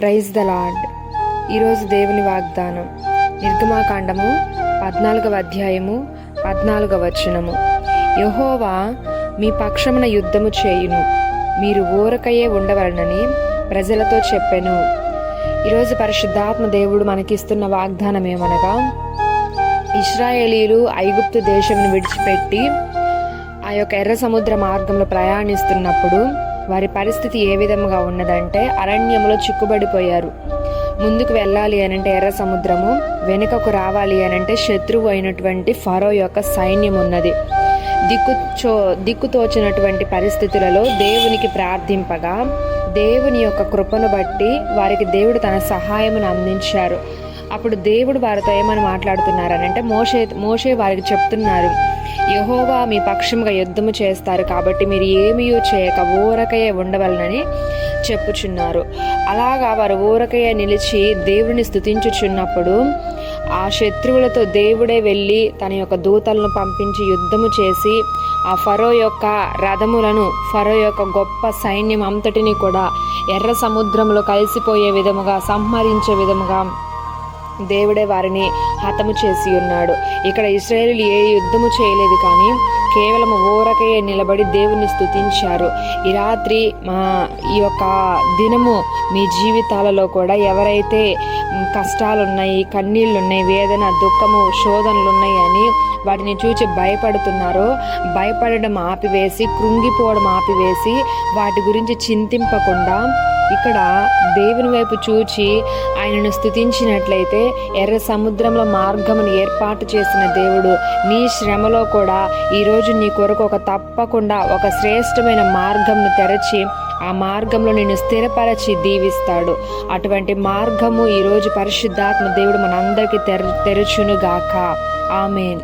Praise the lord. ఈరోజు దేవుని వాగ్దానం నిర్గమాకాండము 14వ అధ్యాయము 14వ వచనము. యెహోవా మీ పక్షమున యుద్ధము చేయును, మీరు ఊరకయే ఉండవలనని ప్రజలతో చెప్పెను. ఈరోజు పరిశుద్ధాత్మ దేవుడు మనకిస్తున్న వాగ్దానం ఏమనగా, ఇశ్రాయేలీలు ఐగుప్తు దేశమును విడిచిపెట్టి ఆ యొక్క ఎర్ర సముద్ర మార్గంలో ప్రయాణిస్తున్నప్పుడు వారి పరిస్థితి ఏ విధముగా ఉన్నదంటే, అరణ్యంలో చిక్కుబడిపోయారు. ముందుకు వెళ్ళాలి అనంటే ఎర్ర సముద్రము, వెనుకకు రావాలి అనంటే శత్రువు అయినటువంటి ఫరో యొక్క సైన్యం ఉన్నది. దిక్కుతోచినటువంటి పరిస్థితులలో దేవునికి ప్రార్థింపగా దేవుని యొక్క కృపను బట్టి వారికి దేవుడు తన సహాయమును అందించారు. అప్పుడు దేవుడు వారితో ఏమని మాట్లాడుతున్నారనంటే, మోషే వారికి చెప్తున్నారు, యెహోవా మీ పక్షముగా యుద్ధము చేస్తారు కాబట్టి మీరు ఏమీ చేయక ఊరకయే ఉండవలనని చెప్పుచున్నారు. అలాగా వారు ఊరకయే నిలిచి దేవుని స్తుతించుచున్నప్పుడు ఆ శత్రువులతో దేవుడే వెళ్ళి తన యొక్క దూతలను పంపించి యుద్ధము చేసి ఆ ఫరో యొక్క రథములను, ఫరో యొక్క గొప్ప సైన్యం అంతటిని కూడా ఎర్ర సముద్రంలో కలిసిపోయే విధముగా, సంహరించే విధముగా దేవుడే వారిని హతము చేసి ఉన్నాడు. ఇక్కడ ఇశ్రాయేలీయులు ఏ యుద్ధము చేయలేదు, కానీ కేవలం ఊరకయే నిలబడి దేవుని స్తుతించారు. ఈ రాత్రి ఈ యొక్క దినము మీ జీవితాలలో కూడా ఎవరైతే కష్టాలున్నాయి, కన్నీళ్ళున్నాయి, వేదన, దుఃఖము, శోధనలు ఉన్నాయి అని వాటిని చూచి భయపడుతున్నారో, భయపడడం ఆపివేసి, కృంగిపోవడం ఆపివేసి వాటి గురించి చింతింపకుండా ఇక్కడ దేవుని వైపు చూచి ఆయనను స్తుతించినట్లయితే ఎర్ర సముద్రంలో మార్గమును ఏర్పాటు చేసిన దేవుడు నీ శ్రమలో కూడా ఈరోజు నీ కొరకు తప్పకుండా ఒక శ్రేష్టమైన మార్గంను తెరచి ఆ మార్గంలో నిన్ను స్థిరపరచి దీవిస్తాడు. అటువంటి మార్గము ఈరోజు పరిశుద్ధాత్మ దేవుడు మనందరికీ తెరచునుగాక. ఆమేన్.